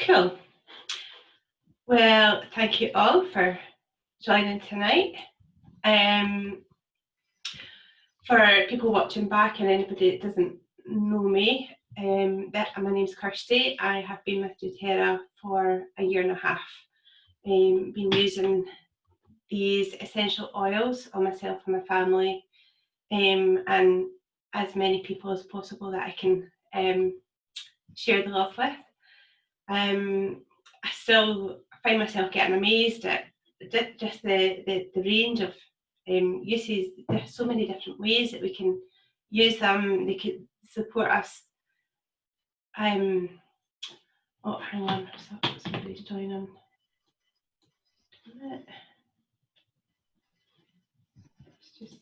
Cool. Well, thank you all for joining tonight. For people watching back and anybody that doesn't know me, my name's Kirsty. I have been with doTERRA for a year and a half. Been using these essential oils on myself and my family, and as many people as possible that I can share the love with. I still find myself getting amazed at just the range of uses. There's so many different ways that we can use them. They could support us. Oh, hang on, somebody's joining. Let's just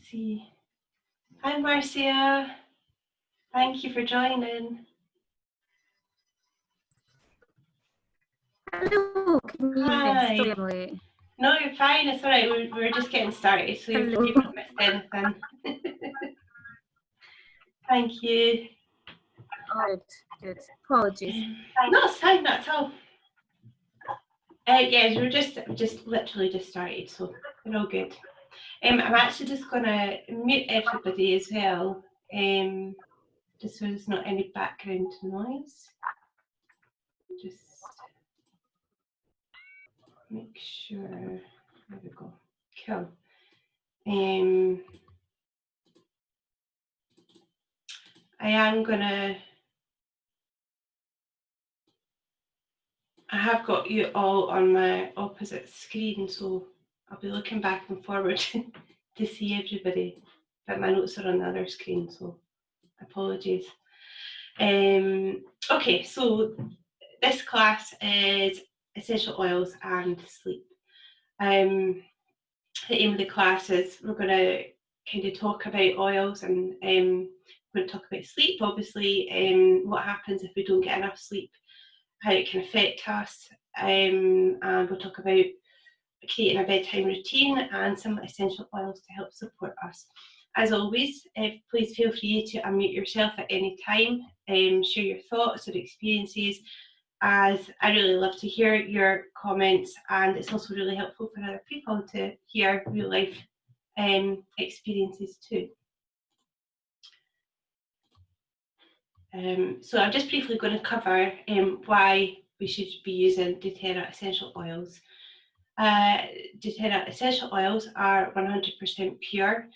see. Hi, Marcia. Thank you for joining. Hello. Can you Hi. Emily? No, you're fine. It's all right. We're just getting started, so you've not missed anything. Thank you. Good. Apologies. No, it's fine. Not at all. Yeah, we're just literally just started, so we're all good. I'm actually just gonna mute everybody as well, just so there's not any background noise. Just make sure. There we go. Cool. I have got you all on my opposite screen, so I'll be looking back and forward to see everybody, but my notes are on the other screen, so apologies. Okay, so this class is essential oils and sleep. The aim of the class is we're going to kind of talk about oils, and we're going to talk about sleep, obviously, what happens if we don't get enough sleep, how it can affect us, and we'll talk about creating a bedtime routine and some essential oils to help support us. As always, please feel free to unmute yourself at any time, share your thoughts or experiences, as I really love to hear your comments, and it's also really helpful for other people to hear real life experiences too. So I'm just briefly going to cover why we should be using doTERRA essential oils. doTERRA essential oils are 100% pure.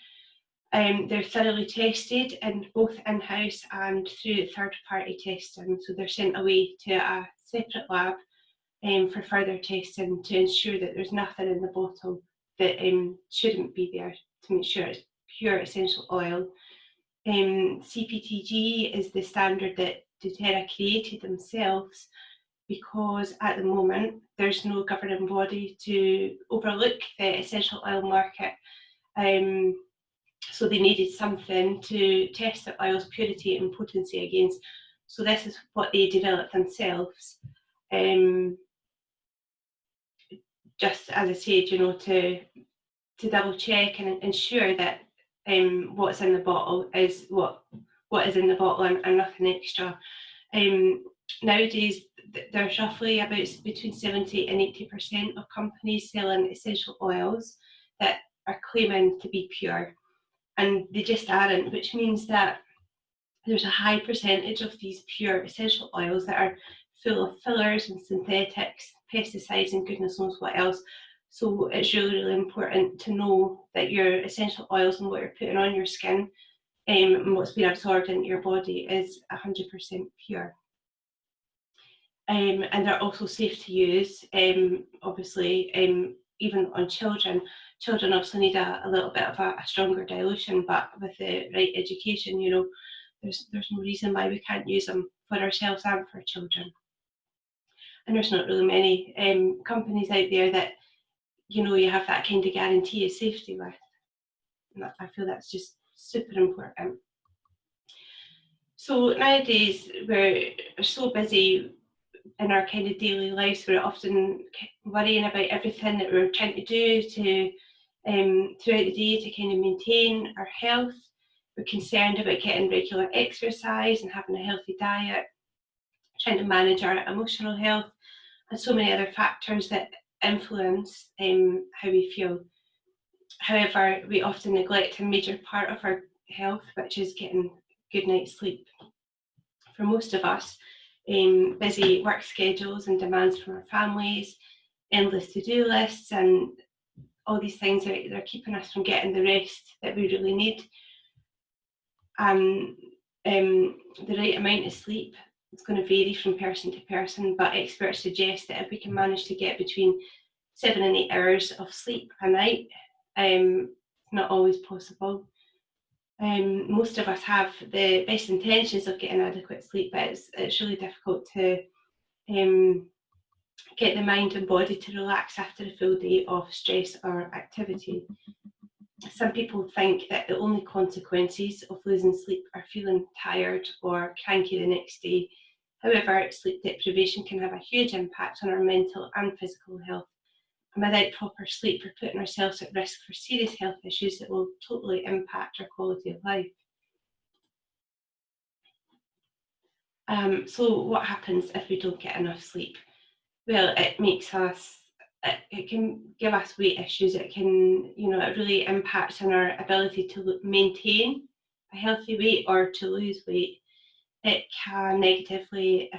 They're thoroughly tested in both in-house and through third-party testing, so they're sent away to a separate lab for further testing to ensure that there's nothing in the bottle that shouldn't be there, to make sure it's pure essential oil. CPTG is the standard that doTERRA created themselves, because at the moment there's no governing body to overlook the essential oil market. So they needed something to test the oil's purity and potency against. So this is what they developed themselves. Just as I said, you know, to double check and ensure that what's in the bottle is what is in the bottle and nothing extra. Nowadays, there's roughly about between 70 and 80% of companies selling essential oils that are claiming to be pure, and they just aren't, which means that there's a high percentage of these pure essential oils that are full of fillers and synthetics, pesticides, and goodness knows what else. So it's really, really important to know that your essential oils and what you're putting on your skin and what's being absorbed into your body is 100% pure. And they're also safe to use, obviously, even on children. Children also need a little bit of a stronger dilution, but with the right education, you know, there's no reason why we can't use them for ourselves and for children. And there's not really many companies out there that, you know, you have that kind of guarantee of safety with. And I feel that's just super important. So nowadays we're so busy in our kind of daily lives, we're often worrying about everything that we're trying to do to throughout the day to kind of maintain our health. We're concerned about getting regular exercise and having a healthy diet, trying to manage our emotional health, and so many other factors that influence how we feel. However, we often neglect a major part of our health, which is getting good night's sleep. For most of us, busy work schedules and demands from our families, endless to-do lists, and all these things they're keeping us from getting the rest that we really need. The right amount of sleep is going to vary from person to person, but experts suggest that if we can manage to get between 7 and 8 hours of sleep a night, it's not always possible. Most of us have the best intentions of getting adequate sleep, but it's really difficult to get the mind and body to relax after a full day of stress or activity. Some people think that the only consequences of losing sleep are feeling tired or cranky the next day. However, sleep deprivation can have a huge impact on our mental and physical health. And without proper sleep, we're putting ourselves at risk for serious health issues that will totally impact our quality of life. So what happens if we don't get enough sleep? Well, it can give us weight issues. It can, it really impacts on our ability to maintain a healthy weight or to lose weight. It can negatively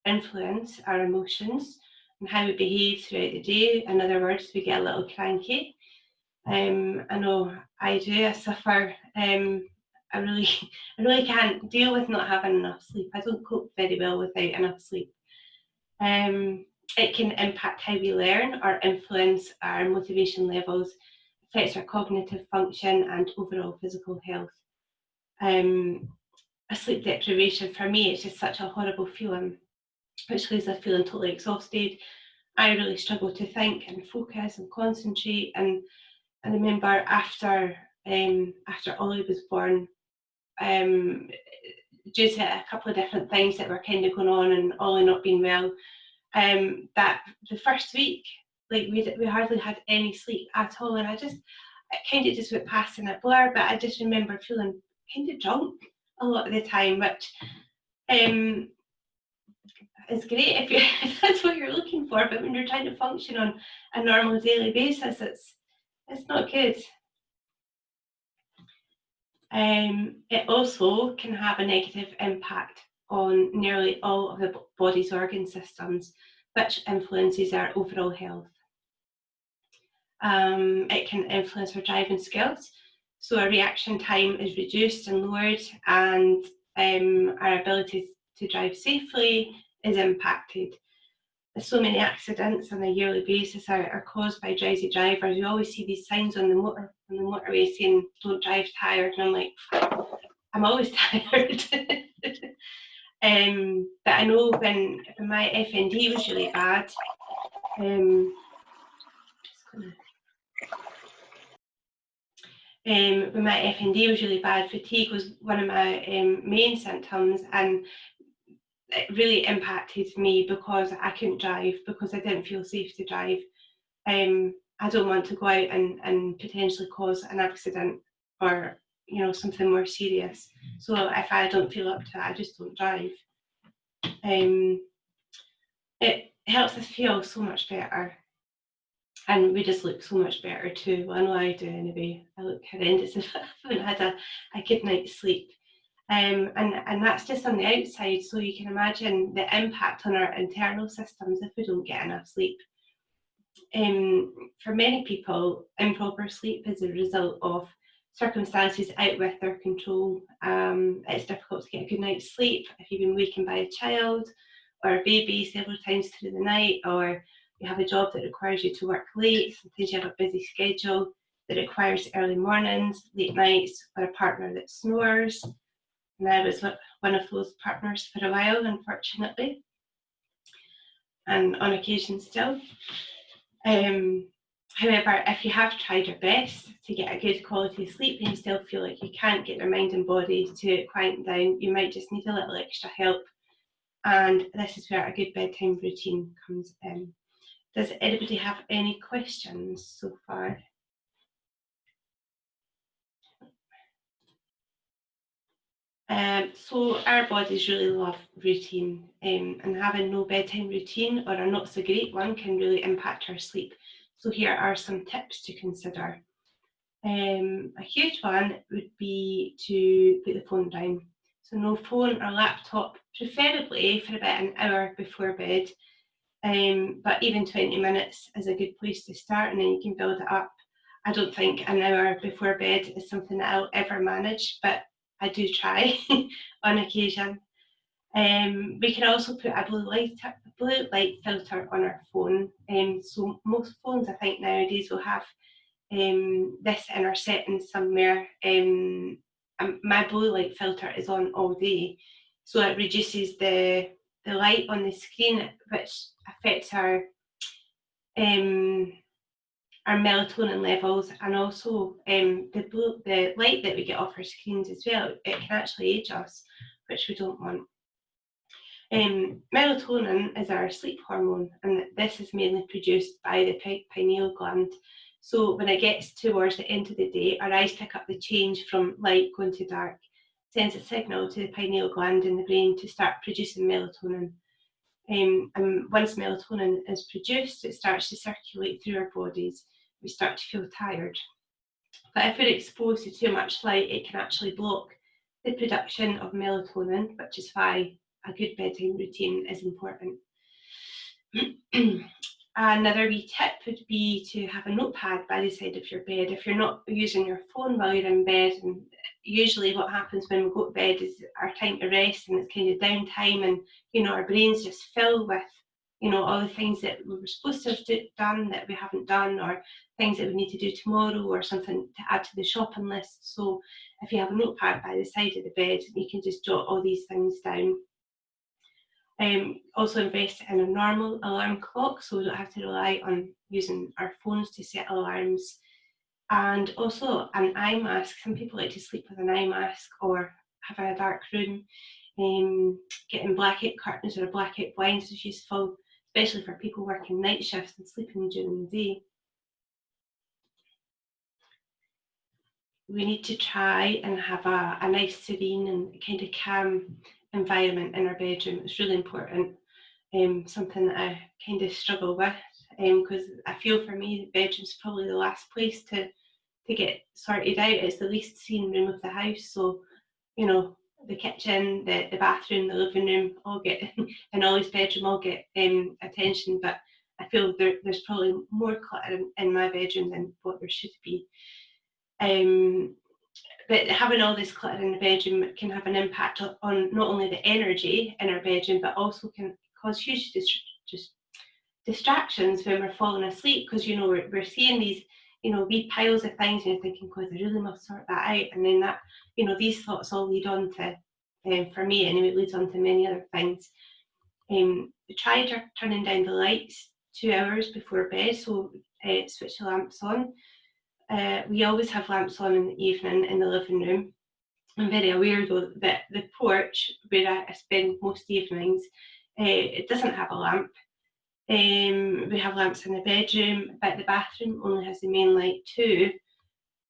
influence our emotions and how we behave throughout the day. In other words, we get a little cranky. I know I do. I suffer. I really can't deal with not having enough sleep. I don't cope very well without enough sleep. It can impact how we learn or influence our motivation levels, affects our cognitive function and overall physical health. A sleep deprivation for me is just such a horrible feeling, which leaves us feeling totally exhausted. I really struggle to think and focus and concentrate. And I remember after Ollie was born, due to a couple of different things that were kind of going on and Ollie not being well, that the first week, like we hardly had any sleep at all, and it kind of just went past in a blur. But I just remember feeling kind of drunk a lot of the time, which is great if that's what you're looking for. But when you're trying to function on a normal daily basis, it's not good. It also can have a negative impact on nearly all of the body's organ systems, which influences our overall health. It can influence our driving skills, so our reaction time is reduced and lowered, and our ability to drive safely is impacted. So many accidents on a yearly basis are caused by drowsy drivers. You always see these signs on the motorway saying "Don't drive tired," and I'm like, I'm always tired. But I know when my FND was really bad, when my FND was really bad, fatigue was one of my main symptoms, and it really impacted me because I couldn't drive, because I didn't feel safe to drive. I don't want to go out and potentially cause an accident or something more serious. So if I don't feel up to it, I just don't drive. It helps us feel so much better, and we just look so much better too. Well, I know I do anyway. I look horrendous if I haven't had a good night's sleep. And that's just on the outside, so you can imagine the impact on our internal systems if we don't get enough sleep. For many people, improper sleep is a result of circumstances out with their control. It's difficult to get a good night's sleep if you've been wakened by a child or a baby several times through the night, or you have a job that requires you to work late. Sometimes you have a busy schedule that requires early mornings, late nights, or a partner that snores. And I was one of those partners for a while, unfortunately, and on occasion still. However, if you have tried your best to get a good quality of sleep and you still feel like you can't get your mind and body to quieten down, you might just need a little extra help. And this is where a good bedtime routine comes in. Does anybody have any questions so far? So our bodies really love routine, and having no bedtime routine or a not so great one can really impact our sleep. So here are some tips to consider. A huge one would be to put the phone down. So no phone or laptop, preferably for about an hour before bed. But even 20 minutes is a good place to start, and then you can build it up. I don't think an hour before bed is something that I'll ever manage, but I do try on occasion. We can also put a blue light filter on our phone. So most phones, I think nowadays, will have this in our settings somewhere. My blue light filter is on all day, so it reduces the light on the screen, which affects our melatonin levels, and also the light that we get off our screens as well. It can actually age us, which we don't want. Melatonin is our sleep hormone, and this is mainly produced by the pineal gland. So when it gets towards the end of the day, our eyes pick up the change from light going to dark, sends a signal to the pineal gland in the brain to start producing melatonin. And once melatonin is produced, it starts to circulate through our bodies. We start to feel tired. But if we're exposed to too much light, it can actually block the production of melatonin, which is why a good bedtime routine is important. Another wee tip would be to have a notepad by the side of your bed. If you're not using your phone while you're in bed, and usually what happens when we go to bed is our time to rest, and it's kind of downtime, and our brains just fill with all the things that we were supposed to have done that we haven't done, or things that we need to do tomorrow, or something to add to the shopping list. So if you have a notepad by the side of the bed, you can just jot all these things down. Also invest in a normal alarm clock, so we don't have to rely on using our phones to set alarms. And also an eye mask. Some people like to sleep with an eye mask, or having a dark room. Getting blackout curtains or a blackout blinds is useful, especially for people working night shifts and sleeping during the day. We need to try and have a nice, serene and kind of calm environment in our bedroom. It's really important. Something that I kind of struggle with, because I feel for me the bedroom's probably the last place to get sorted out. It's the least seen room of the house, so the kitchen, the bathroom, the living room all get and Ollie's bedroom all get attention, but I feel there's probably more clutter in my bedroom than what there should be. But having all this clutter in the bedroom can have an impact on not only the energy in our bedroom, but also can cause huge distractions when we're falling asleep, because we're seeing these wee piles of things, and you're thinking, God, I really must sort that out. And then that these thoughts all lead on to, for me anyway, it leads on to many other things. Try turning down the lights 2 hours before bed, so switch the lamps on. We always have lamps on in the evening in the living room. I'm very aware though that the porch, where I spend most evenings, it doesn't have a lamp. We have lamps in the bedroom, but the bathroom only has the main light too.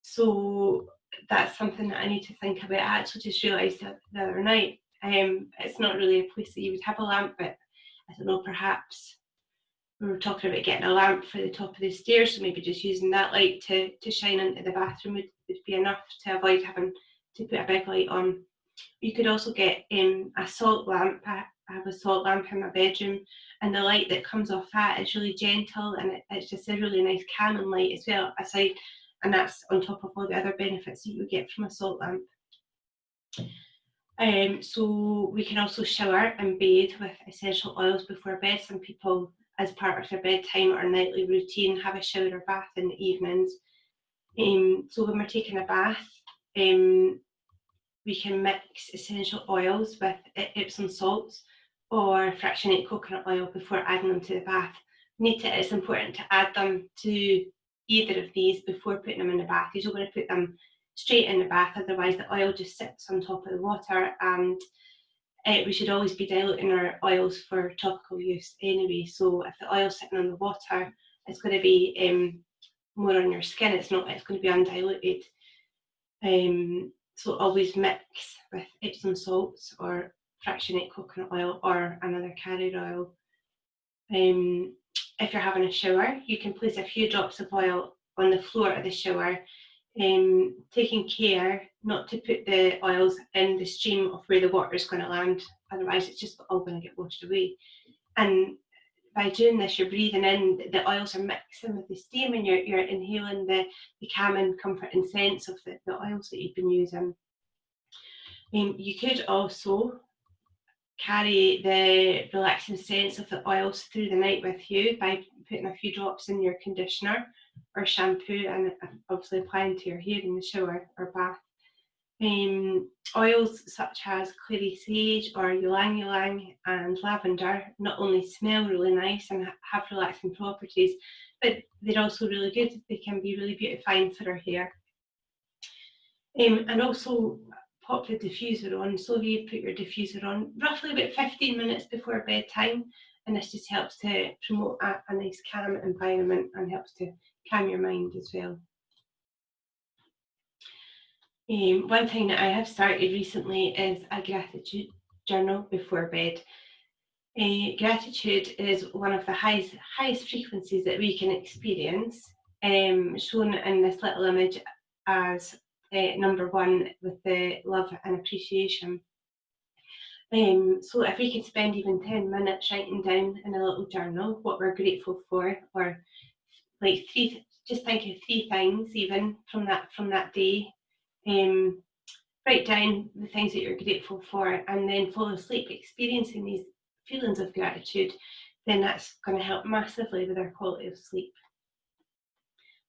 So that's something that I need to think about. I actually just realised the other night, it's not really a place that you would have a lamp, but I don't know, perhaps we were talking about getting a lamp for the top of the stairs, so maybe just using that light to shine into the bathroom would be enough to avoid having to put a big light on. You could also get a salt lamp. I have a salt lamp in my bedroom, and the light that comes off that is really gentle, and it's just a really nice calming light as well, aside, and that's on top of all the other benefits that you would get from a salt lamp. So we can also shower and bathe with essential oils before bed. Some people, as part of their bedtime or nightly routine, have a shower or bath in the evenings. So when we're taking a bath, we can mix essential oils with Epsom salts or fractionate coconut oil before adding them to the bath. It's important to add them to either of these before putting them in the bath, because you're going to put them straight in the bath, otherwise the oil just sits on top of the water, and we should always be diluting our oils for topical use anyway. So if the oil's sitting on the water, it's going to be more on your skin. It's going to be undiluted. So always mix with Epsom salts or fractionate coconut oil or another carrier oil. If you're having a shower, you can place a few drops of oil on the floor of the shower, taking care not to put the oils in the stream of where the water is going to land, otherwise it's just all going to get washed away. And by doing this, you're breathing in, the oils are mixing with the steam, and you're inhaling the calming, comforting scents of the oils that you've been using. You could also carry the relaxing scents of the oils through the night with you by putting a few drops in your conditioner or shampoo, and obviously applying to your hair in the shower or bath. Oils such as clary sage or ylang ylang and lavender not only smell really nice and have relaxing properties, but they're also really good. They can be really beautifying for our hair. And also pop the diffuser on. So you put your diffuser on roughly about 15 minutes before bedtime, and this just helps to promote a nice calm environment and helps to calm your mind as well. One thing that I have started recently is a gratitude journal before bed. Gratitude is one of the highest frequencies that we can experience, shown in this little image as number 1 with the love and appreciation. So if we could spend even 10 minutes writing down in a little journal what we're grateful for, or like just think of 3 things even from that day. Write down the things that you're grateful for and then fall asleep experiencing these feelings of gratitude, then that's going to help massively with our quality of sleep.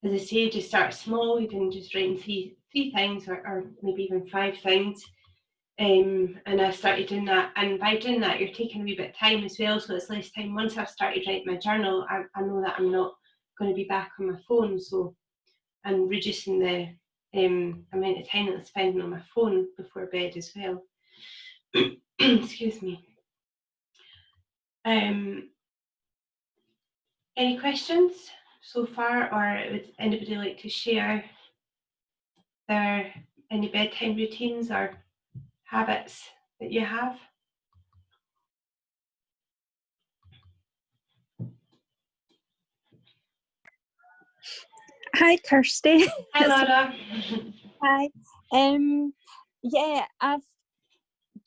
As I say, just start small, even just writing three things or maybe even 5 things. And I started doing that, and by doing that you're taking a wee bit of time as well, so it's less time. Once I've started writing my journal, I know that I'm not going to be back on my phone, so I'm reducing the amount of time that I'm spending on my phone before bed as well. Excuse me. Any questions so far, or would anybody like to share their any bedtime routines or habits that you have? Hi, Kirsty. Hi, Laura. Hi. Yeah, I've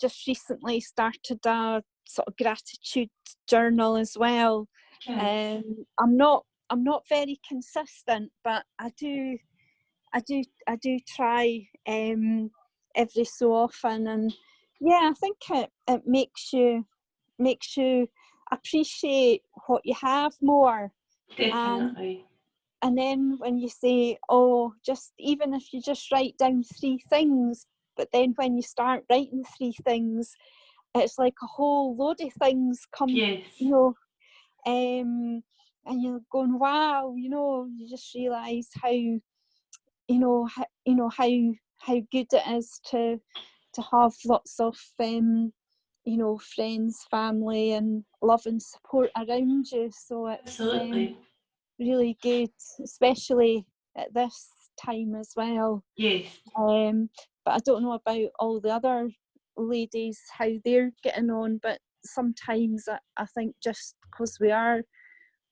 just recently started a sort of gratitude journal as well. Yes. I'm not very consistent, but I do try every so often, and yeah, I think it makes you appreciate what you have more. Definitely. And then when you say, oh, just even if you just write down 3 things, but then when you start writing 3 things, it's like a whole load of things come, Yes. you know, and you're going, wow, you know, you just realise how, how good it is to have lots of, friends, family, and love and support around you. So it's Absolutely. really good, especially at this time as well. Yes. But I don't know about all the other ladies, how they're getting on, but sometimes I think just because we are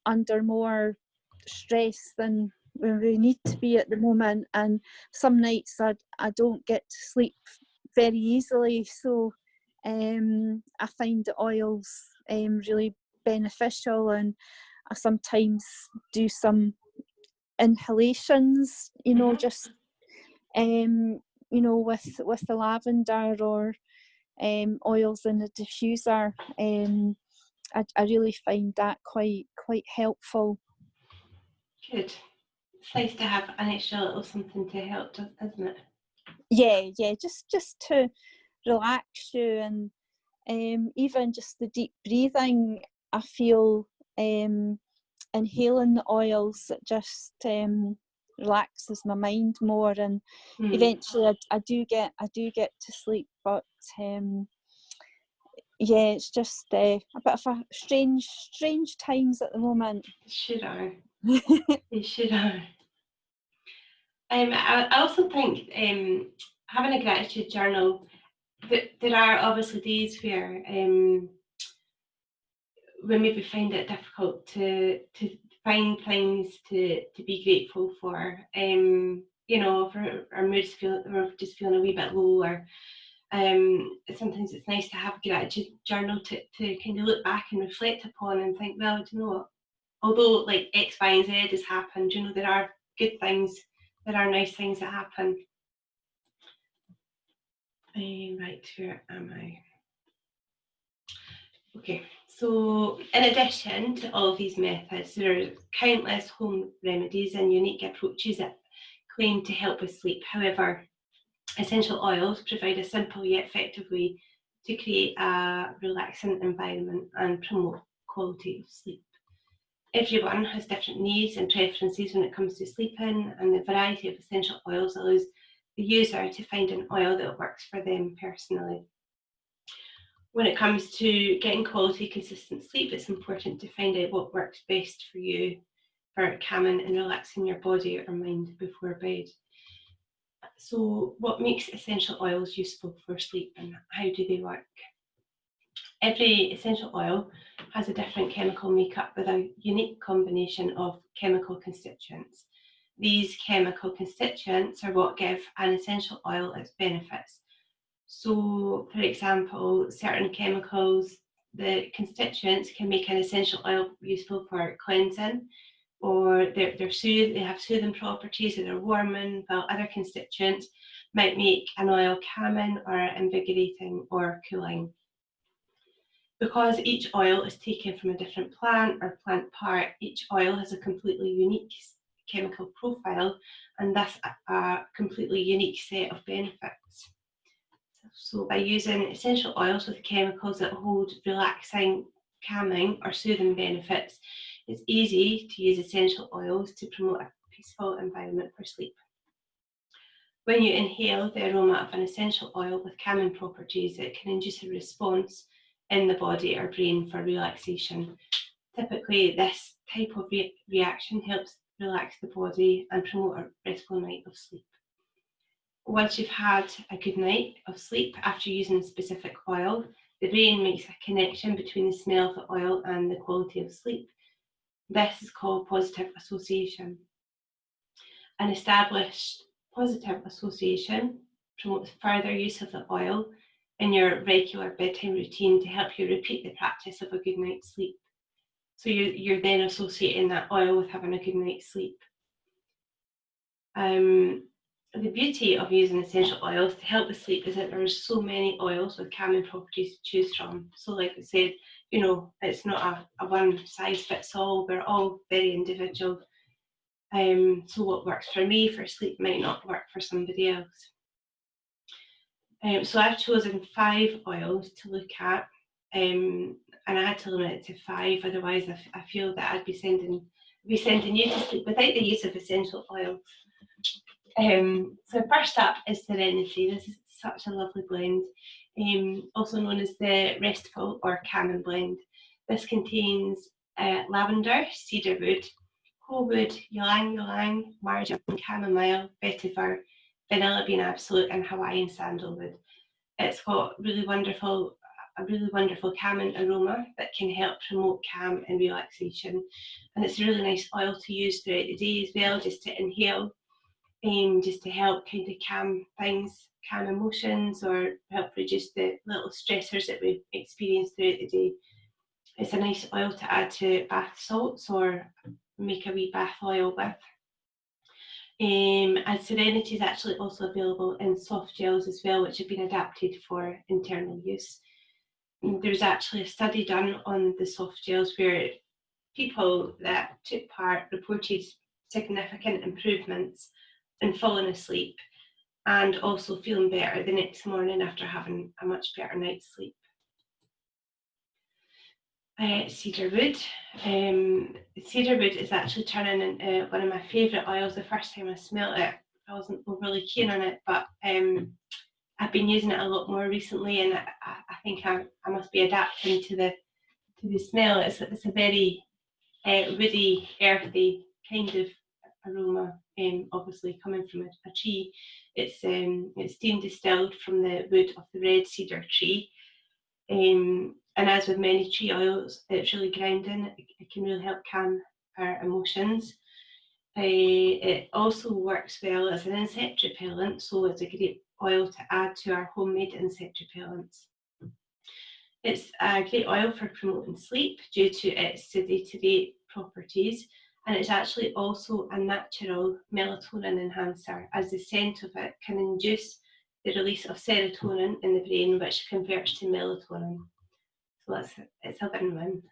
under more stress than we need to be at the moment, and some nights I don't get to sleep very easily, so I find the oils really beneficial, and I sometimes do some inhalations, just with the lavender or oils in the diffuser. I really find that quite helpful. Good. It's nice to have an extra little something to help, isn't it? Yeah, just to relax you, and even just the deep breathing. I feel inhaling the oils, it just relaxes my mind more, and eventually I do get to sleep, but yeah, it's just a bit of a strange times at the moment. Sure are. They sure are. I also think having a gratitude journal, there are obviously days where we maybe find it difficult to find things to be grateful for. You know, if our mood's we're just feeling a wee bit low, or sometimes it's nice to have a gratitude journal to kind of look back and reflect upon and think, well, do you know what? Although like X, Y, and Z has happened, you know, there are good things, there are nice things that happen. Right, where am I? Okay, so in addition to all of these methods, there are countless home remedies and unique approaches that claim to help with sleep. However, essential oils provide a simple yet effective way to create a relaxing environment and promote quality of sleep. Everyone has different needs and preferences when it comes to sleeping, and the variety of essential oils allows the user to find an oil that works for them personally. When it comes to getting quality, consistent sleep, it's important to find out what works best for you for calming and relaxing your body or mind before bed. So, what makes essential oils useful for sleep and how do they work? Every essential oil has a different chemical makeup with a unique combination of chemical constituents. These chemical constituents are what give an essential oil its benefits. So, for example, certain chemicals, the constituents can make an essential oil useful for cleansing, or they have soothing properties, or they're warming, while other constituents might make an oil calming or invigorating or cooling. Because each oil is taken from a different plant or plant part, each oil has a completely unique chemical profile and thus a completely unique set of benefits. So by using essential oils with chemicals that hold relaxing, calming or soothing benefits, it's easy to use essential oils to promote a peaceful environment for sleep. When you inhale the aroma of an essential oil with calming properties, it can induce a response in the body or brain for relaxation. Typically, this type of reaction helps relax the body and promote a restful night of sleep. Once you've had a good night of sleep after using a specific oil, the brain makes a connection between the smell of the oil and the quality of sleep. This is called positive association. An established positive association promotes further use of the oil in your regular bedtime routine to help you repeat the practice of a good night's sleep. So you're then associating that oil with having a good night's sleep. The beauty of using essential oils to help with sleep is that there's so many oils with calming properties to choose from. So like I said, you know, it's not a one size fits all, we're all very individual. So what works for me for sleep might not work for somebody else. So I've chosen 5 oils to look at, and I had to limit it to 5, otherwise I feel that I'd be sending you to sleep without the use of essential oils. So first up is Serenity. This is such a lovely blend, also known as the Restful or Calming blend. This contains lavender, cedarwood, coalwood, ylang ylang, marjoram, chamomile, vetiver, vanilla bean absolute, and Hawaiian sandalwood. It's got a really wonderful calming aroma that can help promote calm and relaxation. And it's a really nice oil to use throughout the day as well, just to inhale, just to help kind of calm things, calm emotions, or help reduce the little stressors that we experience throughout the day. It's a nice oil to add to bath salts or make a wee bath oil with. And Serenity is actually also available in soft gels as well, which have been adapted for internal use. And there's actually a study done on the soft gels where people that took part reported significant improvements in falling asleep and also feeling better the next morning after having a much better night's sleep. Cedarwood. Cedarwood is actually turning into one of my favourite oils. The first time I smelled it, I wasn't overly keen on it, but I've been using it a lot more recently, and I think I must be adapting to the smell. It's a very woody, earthy kind of aroma, obviously coming from a tree. It's steam distilled from the wood of the red cedar tree. And as with many tree oils, it's really grounding. It can really help calm our emotions. It also works well as an insect repellent, so it's a great oil to add to our homemade insect repellents. It's a great oil for promoting sleep due to its sedatory properties, and it's actually also a natural melatonin enhancer, as the scent of it can induce the release of serotonin in the brain, which converts to melatonin. So it's a win-win.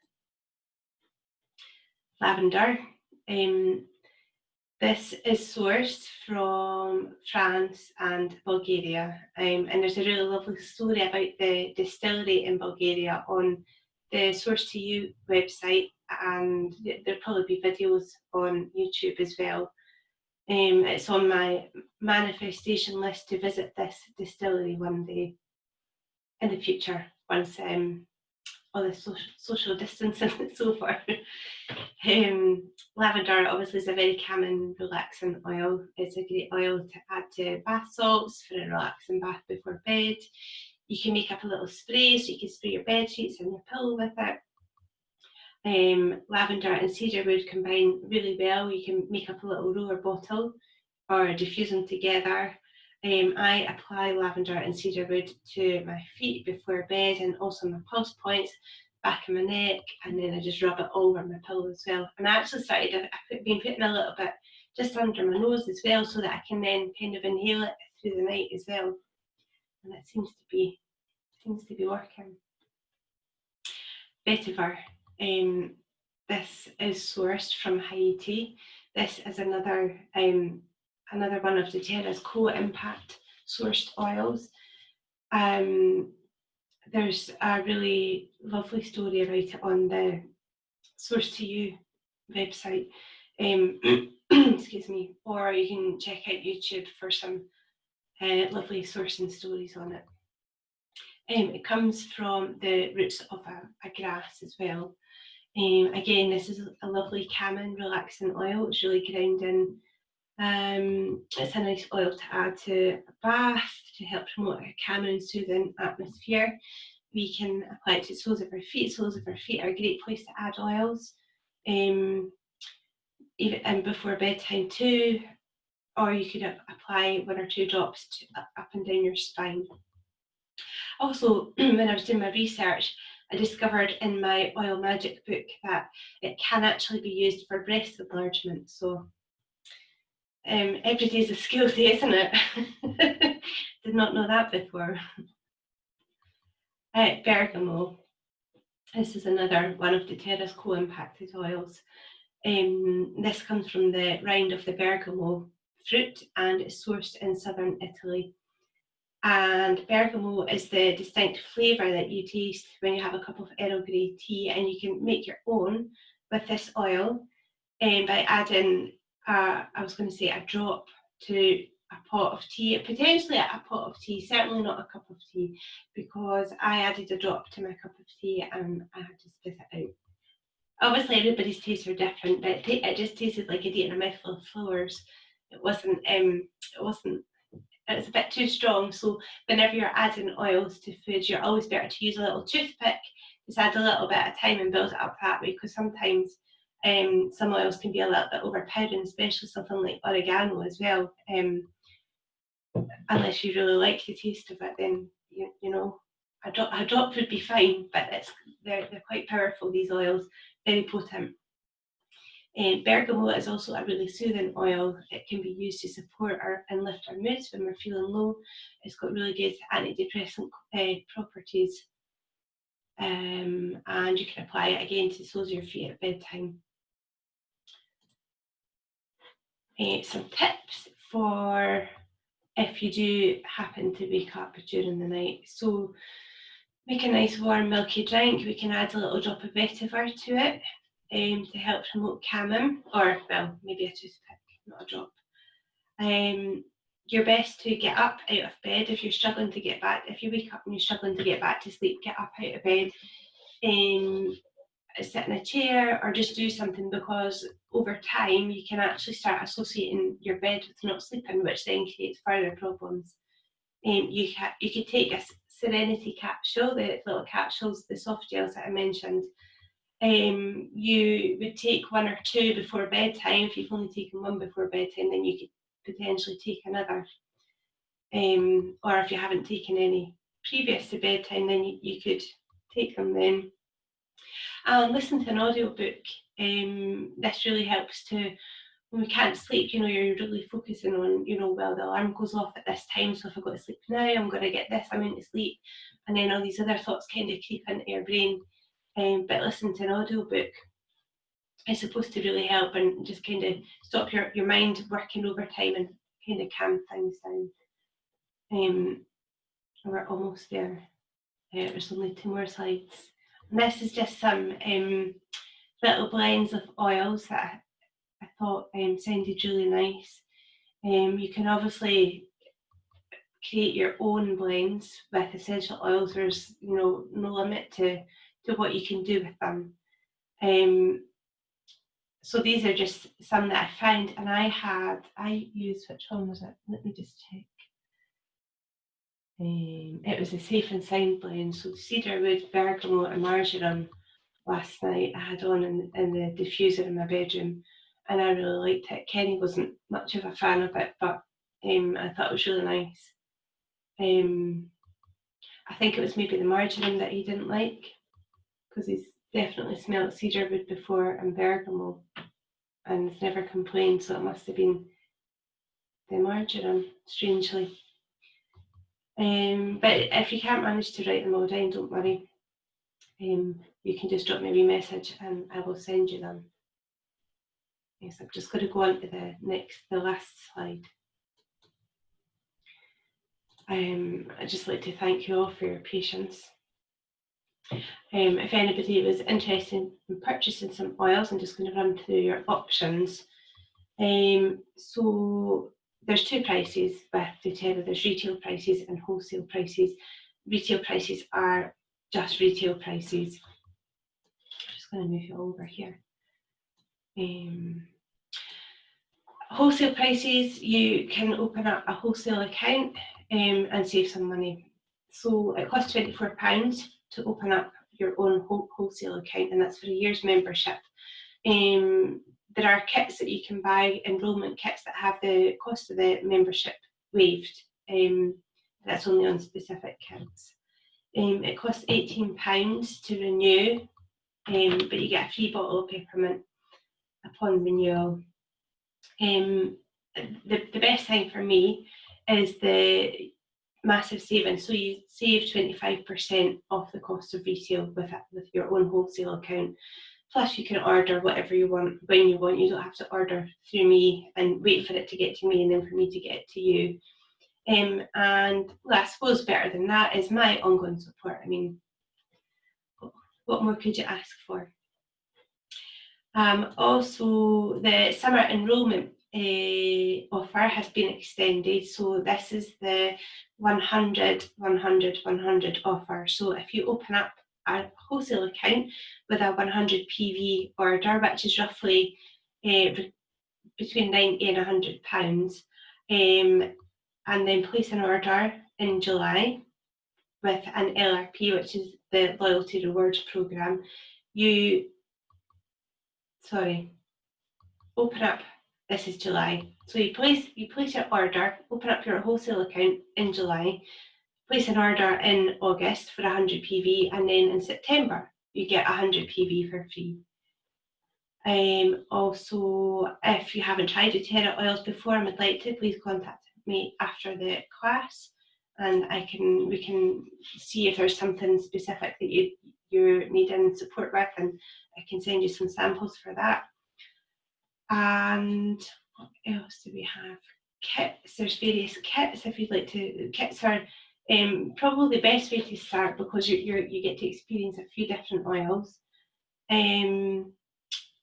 Lavender. This is sourced from France and Bulgaria, and there's a really lovely story about the distillery in Bulgaria on the Source to You website, and there'll probably be videos on YouTube as well. It's on my manifestation list to visit this distillery one day in the future, once all the social distancing and so forth. Lavender obviously is a very calming, relaxing oil. It's a great oil to add to bath salts for a relaxing bath before bed. You can make up a little spray, so you can spray your bed sheets and your pillow with it. Lavender and cedarwood combine really well. You can make up a little roller bottle or diffuse them together. I apply lavender and cedarwood to my feet before bed, and also my pulse points, back of my neck, and then I just rub it all over my pillow as well. And I actually started, I've been putting a little bit just under my nose as well, so that I can then kind of inhale it through the night as well. And it seems to be working. Vetiver. This is sourced from Haiti. This is another one of doTERRA's co-impact sourced oils. There's a really lovely story about it on the Source to You website. Excuse me, or you can check out YouTube for some lovely sourcing stories on it. It comes from the roots of a grass as well. Again, this is a lovely calming, relaxing oil. It's really grounding. It's a nice oil to add to a bath to help promote a calming and soothing atmosphere. We can apply it to soles of our feet. Soles of our feet are a great place to add oils, even before bedtime too, or you could apply 1 or 2 drops up and down your spine. Also, when I was doing my research, I discovered in my Oil Magic book that it can actually be used for breast enlargement. So every day's a skill day, isn't it? Did not know that before. Bergamot. This is another one of doTERRA's co-impacted oils. This comes from the rind of the bergamot fruit and is sourced in southern Italy. And bergamot is the distinct flavour that you taste when you have a cup of Earl Grey tea, and you can make your own with this oil by adding, I was going to say, a drop to a pot of tea, potentially a pot of tea, certainly not a cup of tea, because I added a drop to my cup of tea and I had to spit it out. Obviously, everybody's tastes are different, but it just tasted like I'd eaten a mouthful of flowers. It was a bit too strong. So whenever you're adding oils to food, you're always better to use a little toothpick. Just add a little bit of time and build it up that way, because sometimes some oils can be a little bit overpowering, especially something like oregano as well. Unless you really like the taste of it, then you know a drop would be fine. But they're quite powerful, these oils, very potent. Bergamot is also a really soothing oil. It can be used to support and lift our moods when we're feeling low. It's got really good antidepressant properties. And you can apply it again to the soles of your feet at bedtime. Some tips for if you do happen to wake up during the night. So make a nice warm milky drink. We can add a little drop of vetiver to it to help promote calming, or well, maybe a toothpick, not a drop. You're best to get up out of bed if you're struggling to get back. If you wake up and you're struggling to get back to sleep, get up out of bed. sit in a chair or just do something, because over time you can actually start associating your bed with not sleeping, which then creates further problems. You could take a Serenity capsule, the little capsules, the soft gels that I mentioned. You would take 1 or 2 before bedtime. If you've only taken 1 before bedtime, then you could potentially take another. Or if you haven't taken any previous to bedtime, then you could take them then. Listen to an audiobook. This really helps to, when we can't sleep, you're really focusing on, well, the alarm goes off at this time, so if I go to sleep now, I'm going to get this amount of sleep. And then all these other thoughts kind of creep into your brain. But listening to an audiobook is supposed to really help and just kind of stop your mind working overtime and kind of calm things down. We're almost there. There's only 2 more slides. And this is just some little blends of oils that I thought sounded really nice. You can obviously create your own blends with essential oils. There's no limit to what you can do with them. So these are just some that I found, and I used, which one was it? Let me just check. It was a Safe and Sound blend, so cedarwood, bergamot and marjoram. Last night I had on in the diffuser in my bedroom, and I really liked it. Kenny wasn't much of a fan of it, but I thought it was really nice. I think it was maybe the marjoram that he didn't like, because he's definitely smelled cedarwood before and bergamot, and he's never complained, so it must have been the marjoram, strangely. But if you can't manage to write them all down, don't worry. You can just drop me a wee message and I will send you them. Yes, I'm just going to go on to the last slide. I'd just like to thank you all for your patience. If anybody was interested in purchasing some oils, I'm just going to run through your options. So there's 2 prices with doTERRA. There's retail prices and wholesale prices. Retail prices are just retail prices. I'm just going to move you over here. Wholesale prices, you can open up a wholesale account and save some money. So it costs £24 to open up your own wholesale account, and that's for a year's membership. There are kits that you can buy, enrolment kits, that have the cost of the membership waived. That's only on specific kits. It costs £18 to renew, but you get a free bottle of peppermint upon renewal. The best thing for me is the massive savings. So you save 25% off the cost of retail with your own wholesale account. Plus you can order whatever you want when you want. You don't have to order through me and wait for it to get to me and then for me to get it to you. And well, I suppose better than that is my ongoing support. I mean, what more could you ask for? Also, the summer enrolment offer has been extended. So this is the 100, 100, 100 offer. So if you open up a wholesale account with a 100 PV order, which is roughly between £90 and £100, and then place an order in July with an LRP, which is the Loyalty Rewards Programme, open up, this is July. So you place your order, open up your wholesale account in July, place an order in August for 100 PV, and then in September you get 100 PV for free. Also, if you haven't tried doTERRA oils before and would like to, please contact me after the class, and we can see if there's something specific that you're needing support with, and I can send you some samples for that. And what else do we have? Kits. There's various kits if you'd like to. Kits are probably the best way to start, because you get to experience a few different oils.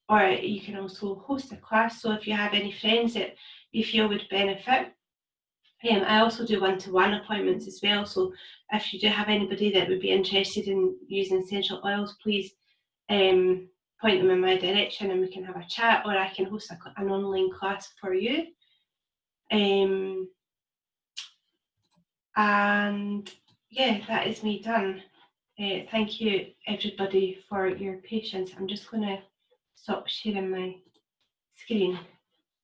Or you can also host a class. So if you have any friends that you feel would benefit, I also do one-to-one appointments as well. So if you do have anybody that would be interested in using essential oils, please point them in my direction and we can have a chat, or I can host an online class for you. And yeah, that is me done. Thank you everybody for your patience. I'm just going to stop sharing my screen.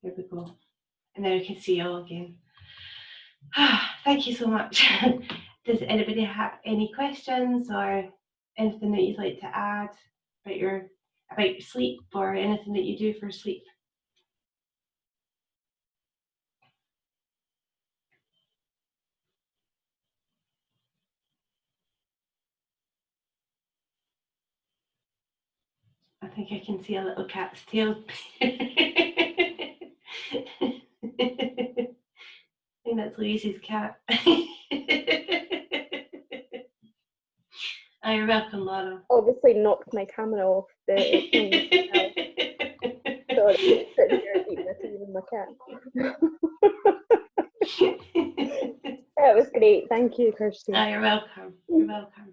There we go. And then we can see you all again. Thank you so much. Does anybody have any questions or anything that you'd like to add about sleep or anything that you do for sleep? I think I can see a little cat's tail. I think that's Louise's cat. Oh, you're welcome, Laura. Obviously knocked my camera off the Sorry, sitting here eating a tea with my cat. That was great. Thank you, Kirsty. Oh, you're welcome. You're welcome.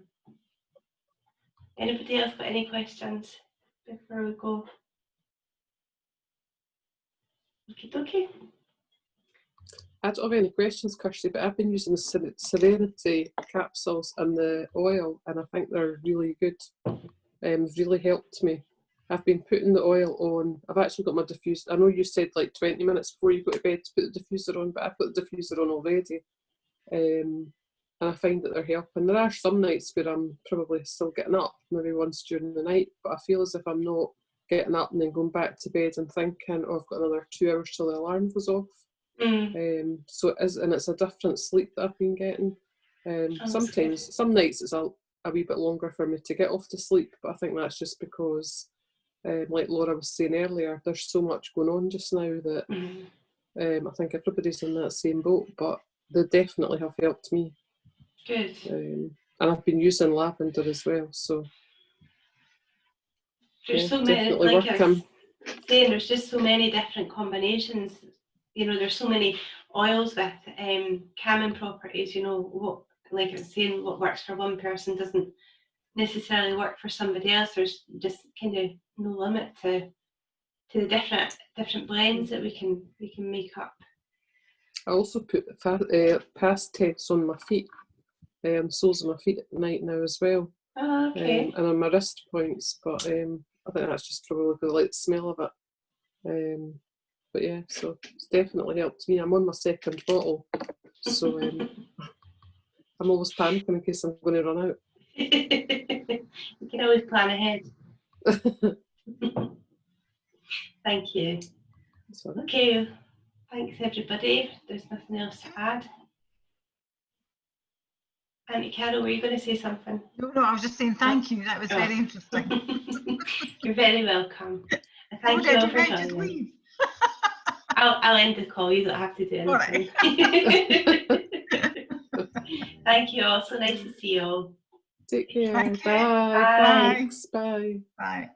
Anybody else got any questions before we go? Okay. I don't have any questions, Kirsty, but I've been using the Serenity capsules and the oil, and I think they're really good. Really helped me. I've been putting the oil on. I've actually got my diffuser. I know you said like 20 minutes before you go to bed to put the diffuser on, but I've got the diffuser on already. And I find that they're helping. There are some nights where I'm probably still getting up, maybe once during the night, but I feel as if I'm not getting up and then going back to bed and thinking, oh, I've got another 2 hours till the alarm goes off. So it is, and it's a different sleep that I've been getting. Sometimes, some nights it's a wee bit longer for me to get off to sleep, but I think that's just because, like Laura was saying earlier, there's so much going on just now that I think everybody's in that same boat, but they definitely have helped me. Good. And I've been using lavender as well, so there's so many, like I was saying, there's just so many different combinations. You know, there's so many oils with calming properties. You know, what, like I was saying, what works for one person doesn't necessarily work for somebody else. There's just kind of no limit to the different blends that we can make up. I also put Pastex on my feet, soles of my feet at night now as well. Oh, okay. And on my wrist points, but I think that's just probably because I like the smell of it. But yeah, so it's definitely helped me. I'm on my second bottle, so I'm always panicking in case I'm going to run out. You can always plan ahead. Thank you. Okay, thanks everybody. There's nothing else to add. Auntie Carol, were you going to say something? No, I was just saying thank you. That was very interesting. You're very welcome. Thank you all for joining. I'll end the call. You don't have to do anything. Right. Thank you all. So nice to see you all. Take care. Thank you. Bye. Bye. Thanks. Bye. Bye.